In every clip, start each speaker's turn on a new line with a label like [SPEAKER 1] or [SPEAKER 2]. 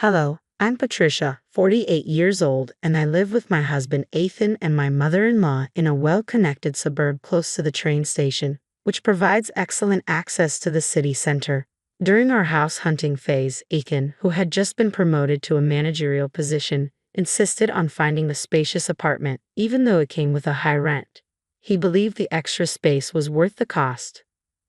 [SPEAKER 1] Hello, I'm Patricia, 48 years old, and I live with my husband Ethan and my mother-in-law in a well-connected suburb close to the train station, which provides excellent access to the city center. During our house hunting phase, Ethan, who had just been promoted to a managerial position, insisted on finding the spacious apartment, even though it came with a high rent. He believed the extra space was worth the cost.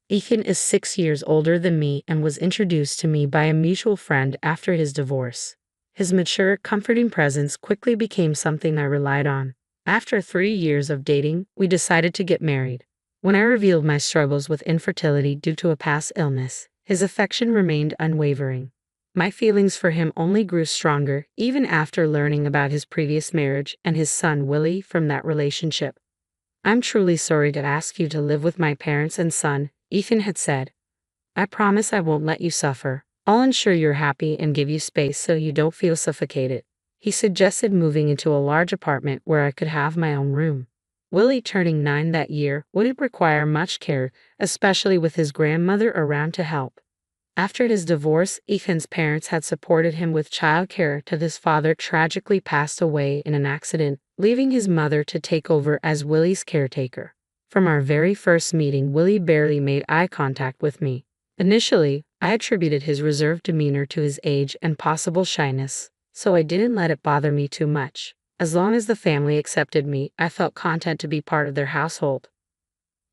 [SPEAKER 1] Ethan is 6 years older than me and was introduced to me by a mutual friend after his divorce. His mature, comforting presence quickly became something I relied on. After 3 years of dating, we decided to get married. When I revealed my struggles with infertility due to a past illness, his affection remained unwavering. My feelings for him only grew stronger even after learning about his previous marriage and his son Willie from that relationship. "I'm truly sorry to ask you to live with my parents and son," Ethan had said. "I promise I won't let you suffer. I'll ensure you're happy and give you space so you don't feel suffocated." He suggested moving into a large apartment where I could have my own room. Willie turning 9 that year wouldn't require much care, especially with his grandmother around to help. After his divorce, Ethan's parents had supported him with childcare till his father tragically passed away in an accident, leaving his mother to take over as Willie's caretaker. From our very first meeting, Willie barely made eye contact with me. Initially, I attributed his reserved demeanor to his age and possible shyness, so I didn't let it bother me too much. As long as the family accepted me, I felt content to be part of their household.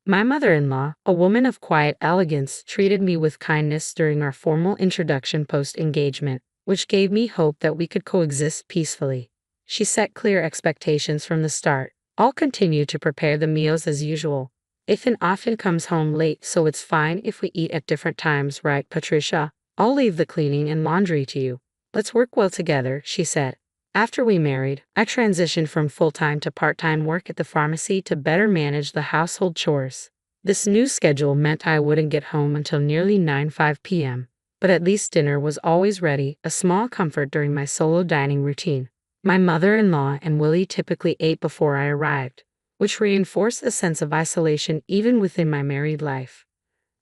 [SPEAKER 1] My mother-in-law, a woman of quiet elegance, treated me with kindness during our formal introduction post-engagement, which gave me hope that we could coexist peacefully. She set clear expectations from the start. I'll continue to prepare the meals as usual. Ethan often comes home late, so it's fine if we eat at different times, right, Patricia? I'll leave the cleaning and laundry to you. Let's work well together, she said. After we married, I transitioned from full-time to part-time work at the pharmacy to better manage the household chores. This new schedule meant I wouldn't get home until nearly 9:05 p.m., but at least dinner was always ready, a small comfort during my solo dining routine. My mother-in-law and Willie typically ate before I arrived, which reinforced a sense of isolation even within my married life.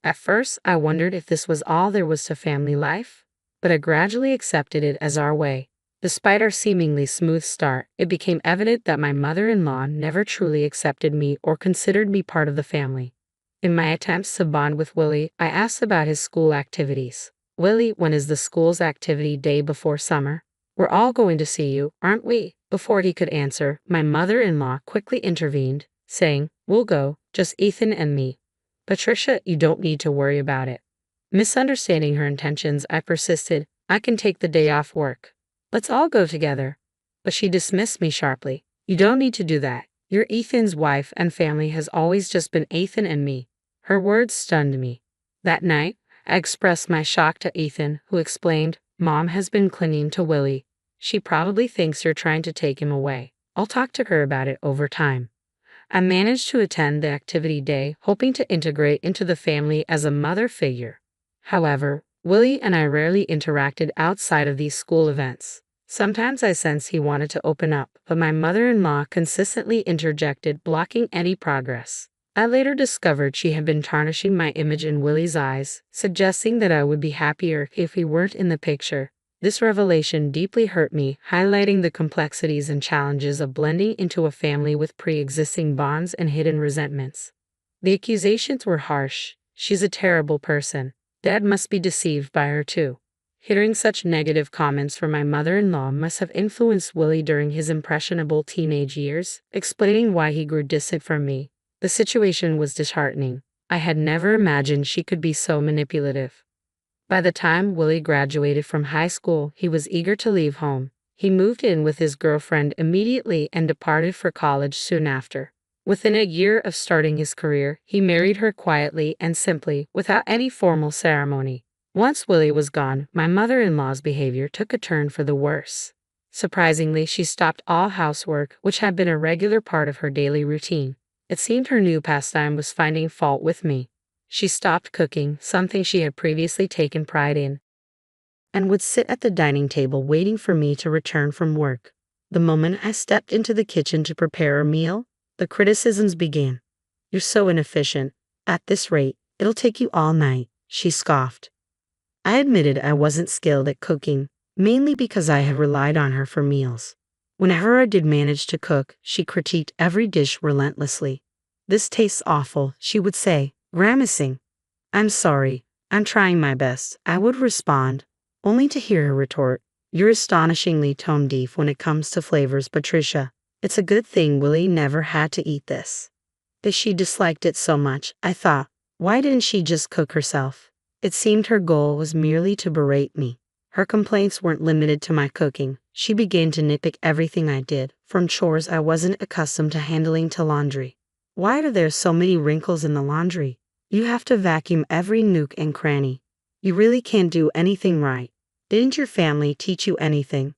[SPEAKER 1] At first, I wondered if this was all there was to family life, but I gradually accepted it as our way. Despite our seemingly smooth start, it became evident that my mother-in-law never truly accepted me or considered me part of the family. In my attempts to bond with Willie, I asked about his school activities. "Willie, when is the school's activity day before summer? We're all going to see you, aren't we?" Before he could answer, my mother-in-law quickly intervened, saying, "We'll go, just Ethan and me. Patricia, you don't need to worry about it." Misunderstanding her intentions, I persisted, "I can take the day off work. Let's all go together." But she dismissed me sharply. "You don't need to do that. You're Ethan's wife and family has always just been Ethan and me." Her words stunned me. That night, I expressed my shock to Ethan, who explained, "Mom has been clinging to Willie. She probably thinks you're trying to take him away. I'll talk to her about it over time." I managed to attend the activity day, hoping to integrate into the family as a mother figure. However, Willie and I rarely interacted outside of these school events. Sometimes I sensed he wanted to open up, but my mother-in-law consistently interjected, blocking any progress. I later discovered she had been tarnishing my image in Willie's eyes, suggesting that I would be happier if he weren't in the picture. This revelation deeply hurt me, highlighting the complexities and challenges of blending into a family with pre-existing bonds and hidden resentments. The accusations were harsh. "She's a terrible person. Dad must be deceived by her too." Hearing such negative comments from my mother-in-law must have influenced Willie during his impressionable teenage years, explaining why he grew distant from me. The situation was disheartening. I had never imagined she could be so manipulative. By the time Willie graduated from high school, he was eager to leave home. He moved in with his girlfriend immediately and departed for college soon after. Within a year of starting his career, he married her quietly and simply, without any formal ceremony. Once Willie was gone, my mother-in-law's behavior took a turn for the worse. Surprisingly, she stopped all housework, which had been a regular part of her daily routine. It seemed her new pastime was finding fault with me. She stopped cooking, something she had previously taken pride in, and would sit at the dining table waiting for me to return from work. The moment I stepped into the kitchen to prepare a meal, the criticisms began. "You're so inefficient. At this rate, it'll take you all night," she scoffed. I admitted I wasn't skilled at cooking, mainly because I had relied on her for meals. Whenever I did manage to cook, she critiqued every dish relentlessly. "This tastes awful," she would say, grimacing. "I'm sorry, I'm trying my best," I would respond, only to hear her retort, "You're astonishingly tone deaf when it comes to flavors, Patricia. It's a good thing Willie never had to eat this." If she disliked it so much, I thought, why didn't she just cook herself? It seemed her goal was merely to berate me. Her complaints weren't limited to my cooking. She began to nitpick everything I did, from chores I wasn't accustomed to handling to laundry. "Why are there so many wrinkles in the laundry? You have to vacuum every nook and cranny. You really can't do anything right. Didn't your family teach you anything?"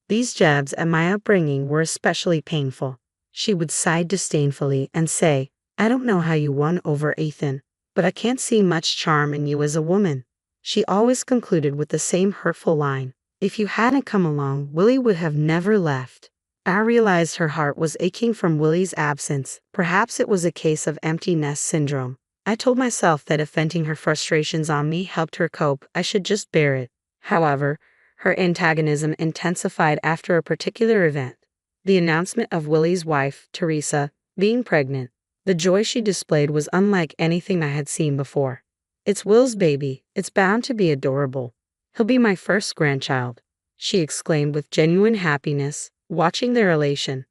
[SPEAKER 1] These jabs at my upbringing were especially painful. She would sigh disdainfully and say, "I don't know how you won over Ethan, but I can't see much charm in you as a woman." She always concluded with the same hurtful line, "If you hadn't come along, Willie would have never left." I realized her heart was aching from Willie's absence. Perhaps it was a case of empty nest syndrome. I told myself that if venting her frustrations on me helped her cope, I should just bear it. However, her antagonism intensified after a particular event: the announcement of Willie's wife, Teresa, being pregnant. The joy she displayed was unlike anything I had seen before. "It's Will's baby. It's bound to be adorable. He'll be my first grandchild," she exclaimed with genuine happiness, watching their elation.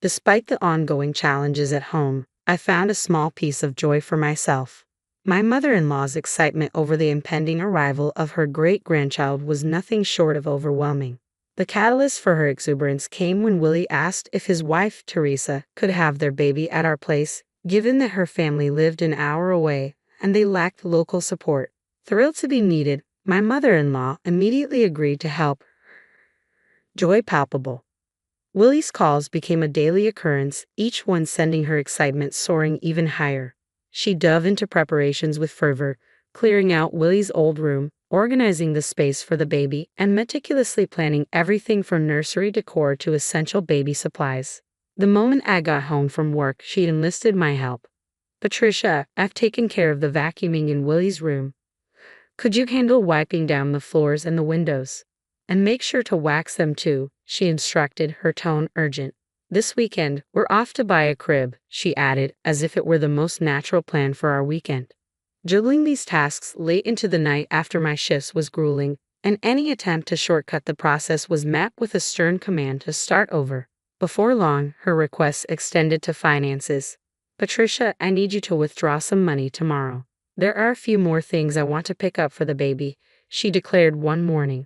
[SPEAKER 1] Despite the ongoing challenges at home, I found a small piece of joy for myself. My mother-in-law's excitement over the impending arrival of her great-grandchild was nothing short of overwhelming. The catalyst for her exuberance came when Willie asked if his wife, Teresa, could have their baby at our place, given that her family lived an hour away and they lacked local support. Thrilled to be needed, my mother-in-law immediately agreed to help. Joy palpable. Willie's calls became a daily occurrence, each one sending her excitement soaring even higher. She dove into preparations with fervor, clearing out Willie's old room, organizing the space for the baby, and meticulously planning everything from nursery decor to essential baby supplies. The moment I got home from work, she enlisted my help. "Patricia, I've taken care of the vacuuming in Willie's room. Could you handle wiping down the floors and the windows? And make sure to wax them too," she instructed, her tone urgent. "This weekend, we're off to buy a crib," she added, as if it were the most natural plan for our weekend. Juggling these tasks late into the night after my shifts was grueling, and any attempt to shortcut the process was met with a stern command to start over. Before long, her requests extended to finances. "Patricia, I need you to withdraw some money tomorrow. There are a few more things I want to pick up for the baby," she declared one morning.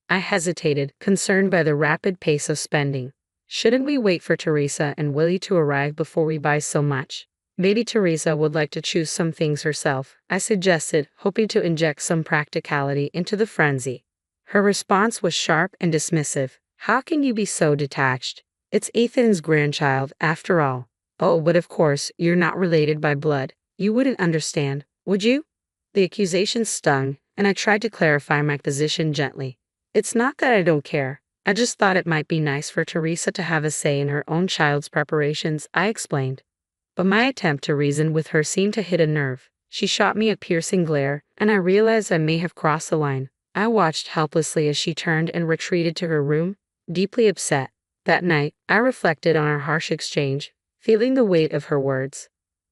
[SPEAKER 1] I hesitated, concerned by the rapid pace of spending. Shouldn't we wait for Teresa and Willie to arrive before we buy so much? Maybe Teresa would like to choose some things herself, I suggested, hoping to inject some practicality into the frenzy. Her response was sharp and dismissive. "How can you be so detached? It's Ethan's grandchild, after all." "Oh, but of course, you're not related by blood. You wouldn't understand, would you?" The accusation stung, and I tried to clarify my position gently. "It's not that I don't care. I just thought it might be nice for Teresa to have a say in her own child's preparations," I explained. But my attempt to reason with her seemed to hit a nerve. She shot me a piercing glare, and I realized I may have crossed the line. I watched helplessly as she turned and retreated to her room, deeply upset. That night, I reflected on our harsh exchange, feeling the weight of her words.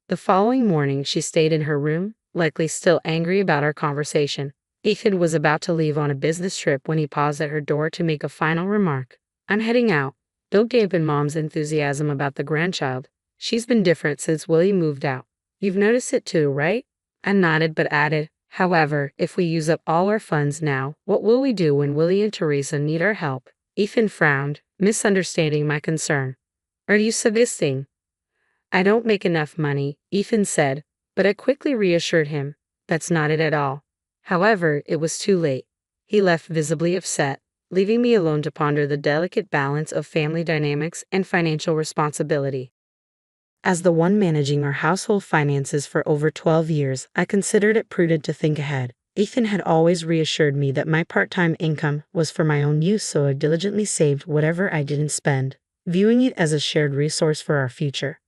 [SPEAKER 1] The following morning, she stayed in her room, likely still angry about our conversation. Ethan was about to leave on a business trip when he paused at her door to make a final remark. "I'm heading out. Don't dampen Mom's enthusiasm about the grandchild. She's been different since Willie moved out. You've noticed it too, right?" I nodded but added, "However, if we use up all our funds now, what will we do when Willie and Teresa need our help?" Ethan frowned, misunderstanding my concern. "Are you suggesting I don't make enough money?" Ethan said, but I quickly reassured him, "That's not it at all." However, it was too late. He left visibly upset, leaving me alone to ponder the delicate balance of family dynamics and financial responsibility. As the one managing our household finances for over 12 years, I considered it prudent to think ahead. Ethan had always reassured me that my part-time income was for my own use, so I diligently saved whatever I didn't spend, viewing it as a shared resource for our future.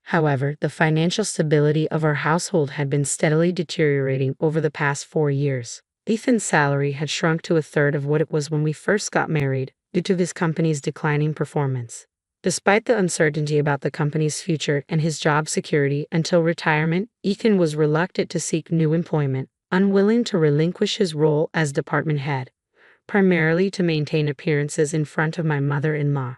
[SPEAKER 1] However, the financial stability of our household had been steadily deteriorating over the past 4 years. Ethan's salary had shrunk to a third of what it was when we first got married due to his company's declining performance. Despite the uncertainty about the company's future and his job security until retirement, Ethan was reluctant to seek new employment, unwilling to relinquish his role as department head, primarily to maintain appearances in front of my mother-in-law.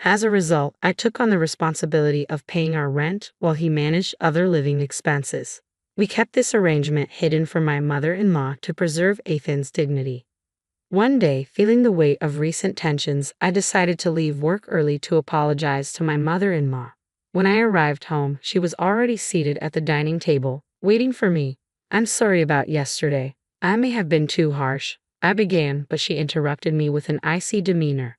[SPEAKER 1] As a result, I took on the responsibility of paying our rent while he managed other living expenses. We kept this arrangement hidden from my mother-in-law to preserve Ethan's dignity. One day, feeling the weight of recent tensions, I decided to leave work early to apologize to my mother-in-law. When I arrived home, she was already seated at the dining table, waiting for me. "I'm sorry about yesterday. I may have been too harsh," I began, but she interrupted me with an icy demeanor.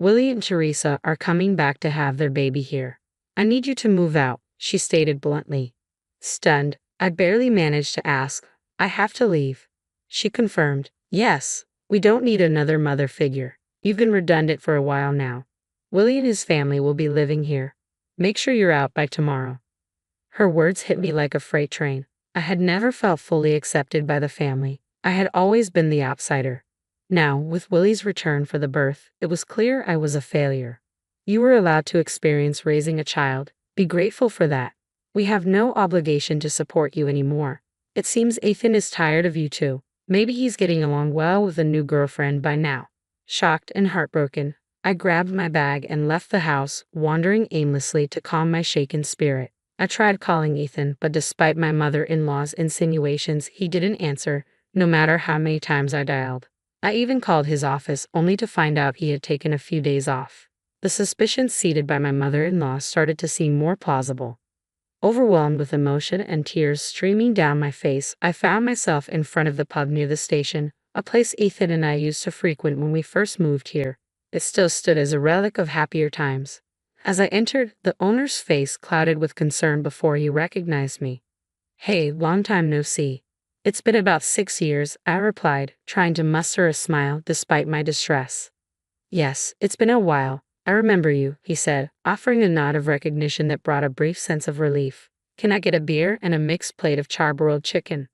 [SPEAKER 1] "Willie and Teresa are coming back to have their baby here. I need you to move out," she stated bluntly. Stunned, I barely managed to ask, "I have to leave?" She confirmed, "Yes, we don't need another mother figure. You've been redundant for a while now. Willie and his family will be living here. Make sure you're out by tomorrow." Her words hit me like a freight train. I had never felt fully accepted by the family. I had always been the outsider. Now, with Willie's return for the birth, it was clear I was a failure. "You were allowed to experience raising a child. Be grateful for that. We have no obligation to support you anymore. It seems Ethan is tired of you too. Maybe he's getting along well with a new girlfriend by now." Shocked and heartbroken, I grabbed my bag and left the house, wandering aimlessly to calm my shaken spirit. I tried calling Ethan, but despite my mother-in-law's insinuations, he didn't answer, no matter how many times I dialed. I even called his office only to find out he had taken a few days off. The suspicions seated by my mother-in-law started to seem more plausible. Overwhelmed with emotion and tears streaming down my face, I found myself in front of the pub near the station, a place Ethan and I used to frequent when we first moved here. It still stood as a relic of happier times. As I entered, the owner's face clouded with concern before he recognized me. "Hey, long time no see." "It's been about 6 years," I replied, trying to muster a smile despite my distress. "Yes, it's been a while. I remember you," he said, offering a nod of recognition that brought a brief sense of relief. "Can I get a beer and a mixed plate of charbroiled chicken?"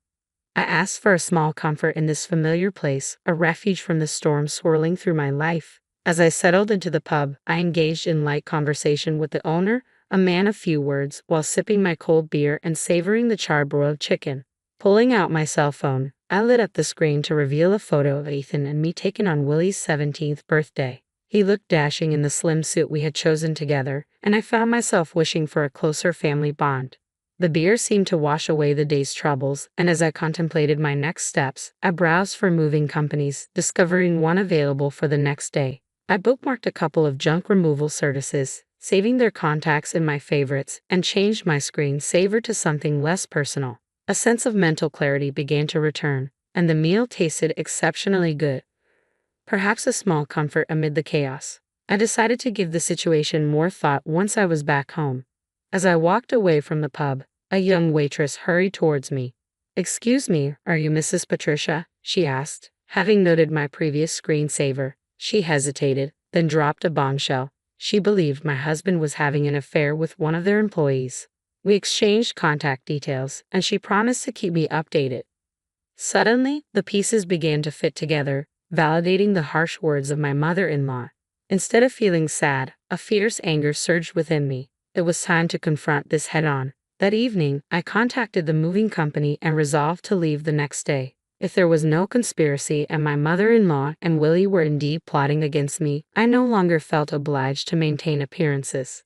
[SPEAKER 1] I asked for a small comfort in this familiar place, a refuge from the storm swirling through my life. As I settled into the pub, I engaged in light conversation with the owner, a man of few words, while sipping my cold beer and savoring the charbroiled chicken. Pulling out my cell phone, I lit up the screen to reveal a photo of Ethan and me taken on Willie's 17th birthday. He looked dashing in the slim suit we had chosen together, and I found myself wishing for a closer family bond. The beer seemed to wash away the day's troubles, and as I contemplated my next steps, I browsed for moving companies, discovering one available for the next day. I bookmarked a couple of junk removal services, saving their contacts in my favorites, and changed my screensaver to something less personal. A sense of mental clarity began to return, and the meal tasted exceptionally good. Perhaps a small comfort amid the chaos. I decided to give the situation more thought once I was back home. As I walked away from the pub, a young waitress hurried towards me. "Excuse me, are you Mrs. Patricia?" she asked. Having noted my previous screensaver, she hesitated, then dropped a bombshell. She believed my husband was having an affair with one of their employees. We exchanged contact details, and she promised to keep me updated. Suddenly, the pieces began to fit together, validating the harsh words of my mother-in-law. Instead of feeling sad, a fierce anger surged within me. It was time to confront this head-on. That evening, I contacted the moving company and resolved to leave the next day. If there was no conspiracy and my mother-in-law and Willie were indeed plotting against me, I no longer felt obliged to maintain appearances.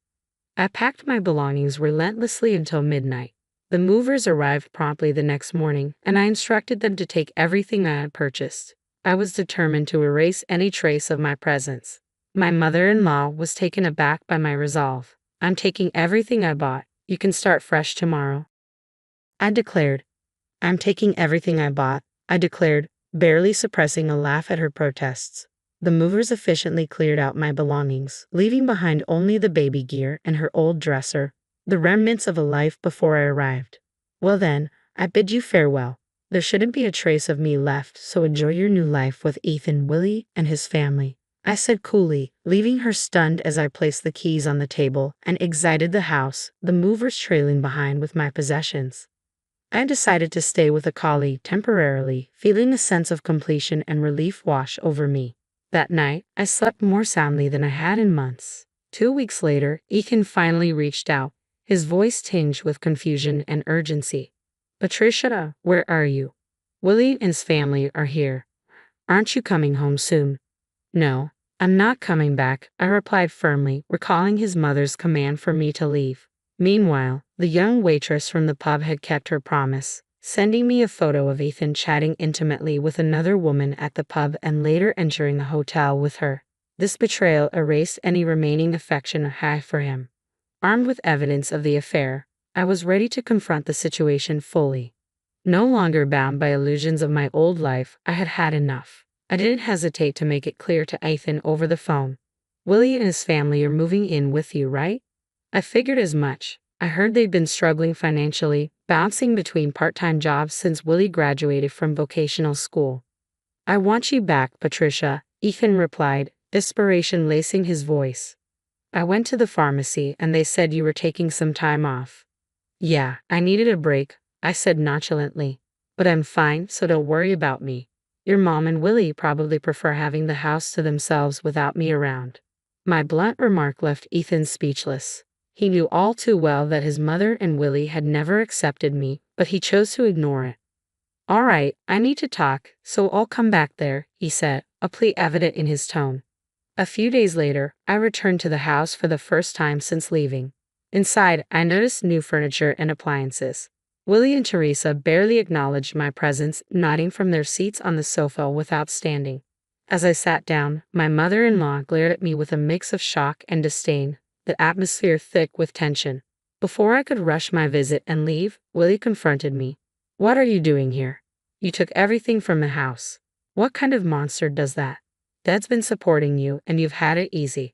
[SPEAKER 1] I packed my belongings relentlessly until midnight. The movers arrived promptly the next morning, and I instructed them to take everything I had purchased. I was determined to erase any trace of my presence. My mother-in-law was taken aback by my resolve. "I'm taking everything I bought. You can start fresh tomorrow," I declared. "I'm taking everything I bought," I declared, barely suppressing a laugh at her protests. The movers efficiently cleared out my belongings, leaving behind only the baby gear and her old dresser, the remnants of a life before I arrived. "Well then, I bid you farewell. There shouldn't be a trace of me left, so enjoy your new life with Ethan, Willie, and his family," I said coolly, leaving her stunned as I placed the keys on the table and exited the house, the movers trailing behind with my possessions. I decided to stay with a colleague temporarily, feeling a sense of completion and relief wash over me. That night, I slept more soundly than I had in months. 2 weeks later, Ethan finally reached out, his voice tinged with confusion and urgency. Patricia, where are you? Willie and his family are here. Aren't you coming home soon? No, I'm not coming back, I replied firmly, recalling his mother's command for me to leave. Meanwhile, the young waitress from the pub had kept her promise, sending me a photo of Ethan chatting intimately with another woman at the pub and later entering a hotel with her. This betrayal erased any remaining affection I had for him. Armed with evidence of the affair, I was ready to confront the situation fully. No longer bound by illusions of my old life, I had had enough. I didn't hesitate to make it clear to Ethan over the phone. Willie and his family are moving in with you, right? I figured as much. I heard they'd been struggling financially, bouncing between part-time jobs since Willie graduated from vocational school. I want you back, Patricia, Ethan replied, desperation lacing his voice. I went to the pharmacy and they said you were taking some time off. Yeah, I needed a break, I said nonchalantly. But I'm fine, so don't worry about me. Your mom and Willie probably prefer having the house to themselves without me around. My blunt remark left Ethan speechless. He knew all too well that his mother and Willie had never accepted me, but he chose to ignore it. All right, I need to talk, so I'll come back there, he said, a plea evident in his tone. A few days later, I returned to the house for the first time since leaving. Inside, I noticed new furniture and appliances. Willie and Teresa barely acknowledged my presence, nodding from their seats on the sofa without standing. As I sat down, my mother-in-law glared at me with a mix of shock and disdain, the atmosphere thick with tension. Before I could rush my visit and leave, Willie confronted me. What are you doing here? You took everything from the house. What kind of monster does that? Dad's been supporting you and you've had it easy.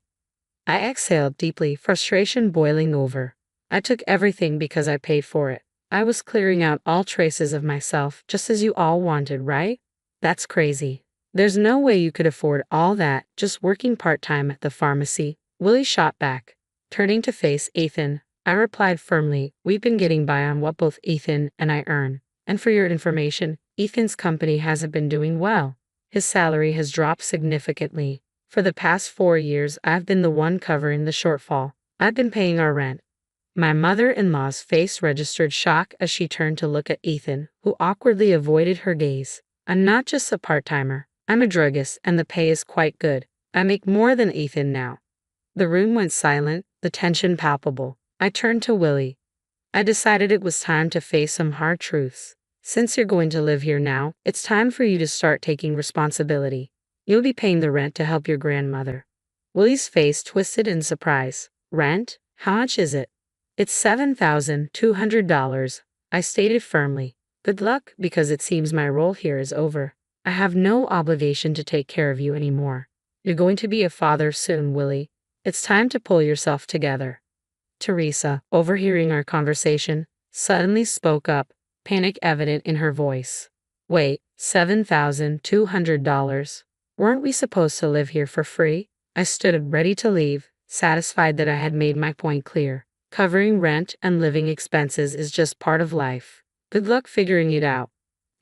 [SPEAKER 1] I exhaled deeply, frustration boiling over. I took everything because I paid for it. I was clearing out all traces of myself, just as you all wanted, right? That's crazy. There's no way you could afford all that, just working part-time at the pharmacy, Willie shot back. Turning to face Ethan, I replied firmly, we've been getting by on what both Ethan and I earn. And for your information, Ethan's company hasn't been doing well. His salary has dropped significantly. For the past 4 years, I've been the one covering the shortfall. I've been paying our rent. My mother-in-law's face registered shock as she turned to look at Ethan, who awkwardly avoided her gaze. I'm not just a part-timer. I'm a druggist, and the pay is quite good. I make more than Ethan now. The room went silent, the tension palpable. I turned to Willie. I decided it was time to face some hard truths. Since you're going to live here now, it's time for you to start taking responsibility. You'll be paying the rent to help your grandmother. Willie's face twisted in surprise. Rent? How much is it? It's $7,200, I stated firmly. Good luck, because it seems my role here is over. I have no obligation to take care of you anymore. You're going to be a father soon, Willie. It's time to pull yourself together. Teresa, overhearing our conversation, suddenly spoke up, panic evident in her voice. Wait, $7,200? Weren't we supposed to live here for free? I stood ready to leave, satisfied that I had made my point clear. Covering rent and living expenses is just part of life. Good luck figuring it out.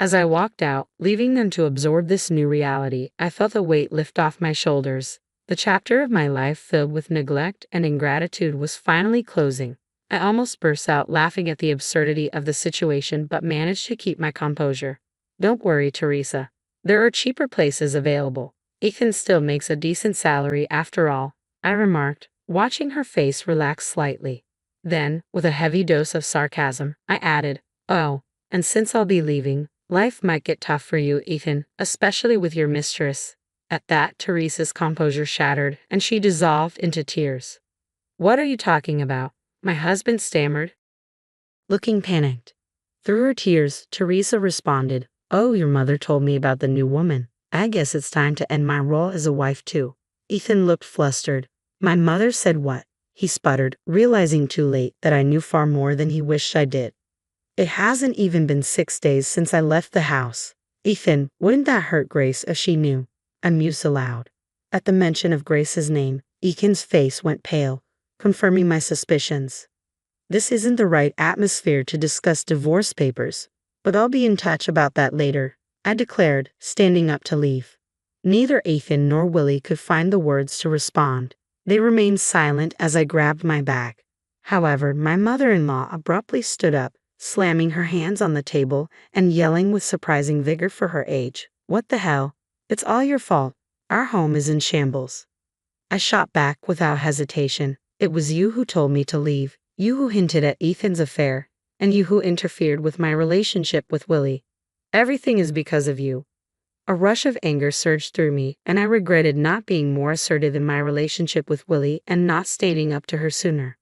[SPEAKER 1] As I walked out, leaving them to absorb this new reality, I felt a weight lift off my shoulders. The chapter of my life filled with neglect and ingratitude was finally closing. I almost burst out laughing at the absurdity of the situation but managed to keep my composure. Don't worry, Teresa. There are cheaper places available. Ethan still makes a decent salary after all, I remarked, watching her face relax slightly. Then, with a heavy dose of sarcasm, I added, oh, and since I'll be leaving, life might get tough for you, Ethan, especially with your mistress. At that, Teresa's composure shattered, and she dissolved into tears. What are you talking about? My husband stammered, looking panicked. Through her tears, Teresa responded, oh, your mother told me about the new woman. I guess it's time to end my role as a wife too. Ethan looked flustered. My mother said what? He sputtered, realizing too late that I knew far more than he wished I did. It hasn't even been 6 days since I left the house. Ethan, wouldn't that hurt Grace if she knew? I mused aloud. At the mention of Grace's name, Ethan's face went pale, confirming my suspicions. This isn't the right atmosphere to discuss divorce papers, But I'll be in touch about that later, I declared, standing up to leave. Neither Ethan nor Willie could find the words to respond. They remained silent as I grabbed my bag. However, my mother-in-law abruptly stood up, slamming her hands on the table and yelling with surprising vigor for her age, "What the hell? It's all your fault. Our home is in shambles." I shot back without hesitation. "It was you who told me to leave, you who hinted at Ethan's affair, and you who interfered with my relationship with Willie. Everything is because of you." A rush of anger surged through me, and I regretted not being more assertive in my relationship with Willie and not standing up to her sooner.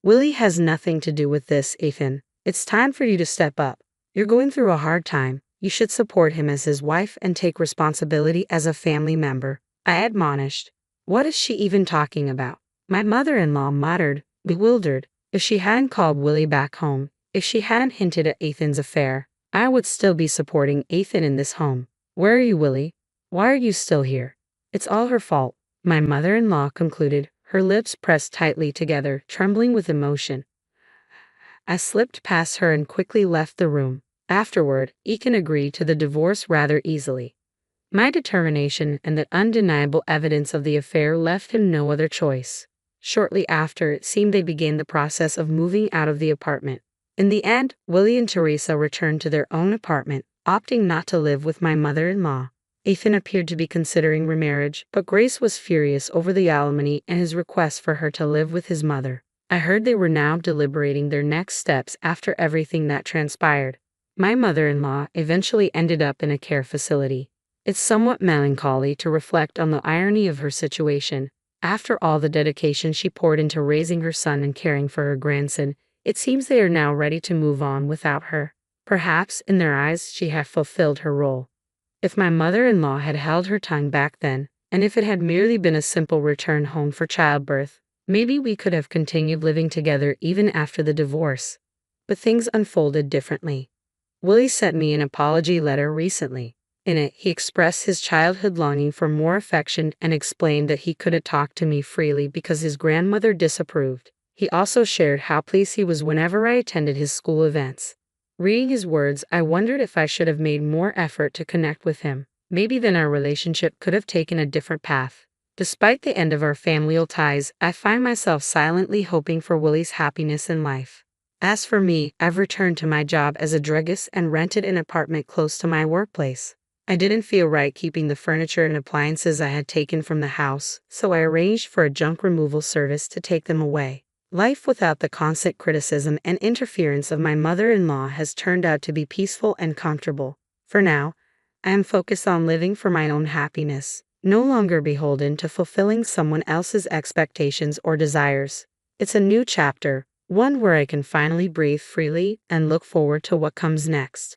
[SPEAKER 1] "Willie has nothing to do with this, Ethan. It's time for you to step up. You're going through a hard time. You should support him as his wife and take responsibility as a family member," I admonished. "What is she even talking about?" my mother-in-law muttered, bewildered. If she hadn't called Willie back home, if she hadn't hinted at Ethan's affair, I would still be supporting Ethan in this home. "Where are you, Willie? Why are you still here?" "It's all her fault," my mother-in-law concluded, her lips pressed tightly together, trembling with emotion. I slipped past her and quickly left the room. Afterward, Ethan agreed to the divorce rather easily. My determination and the undeniable evidence of the affair left him no other choice. Shortly after, it seemed they began the process of moving out of the apartment. In the end, Willie and Teresa returned to their own apartment, opting not to live with my mother-in-law. Ethan appeared to be considering remarriage, but Grace was furious over the alimony and his request for her to live with his mother. I heard they were now deliberating their next steps after everything that transpired. My mother-in-law eventually ended up in a care facility. It's somewhat melancholy to reflect on the irony of her situation. After all the dedication she poured into raising her son and caring for her grandson, it seems they are now ready to move on without her. Perhaps, in their eyes, she had fulfilled her role. If my mother-in-law had held her tongue back then, and if it had merely been a simple return home for childbirth, maybe we could have continued living together even after the divorce. But things unfolded differently. Willie sent me an apology letter recently. In it, he expressed his childhood longing for more affection and explained that he couldn't talk to me freely because his grandmother disapproved. He also shared how pleased he was whenever I attended his school events. Reading his words, I wondered if I should have made more effort to connect with him. Maybe then our relationship could have taken a different path. Despite the end of our familial ties, I find myself silently hoping for Willie's happiness in life. As for me, I've returned to my job as a druggist and rented an apartment close to my workplace. I didn't feel right keeping the furniture and appliances I had taken from the house, so I arranged for a junk removal service to take them away. Life without the constant criticism and interference of my mother-in-law has turned out to be peaceful and comfortable. For now, I am focused on living for my own happiness, no longer beholden to fulfilling someone else's expectations or desires. It's a new chapter, one where I can finally breathe freely and look forward to what comes next.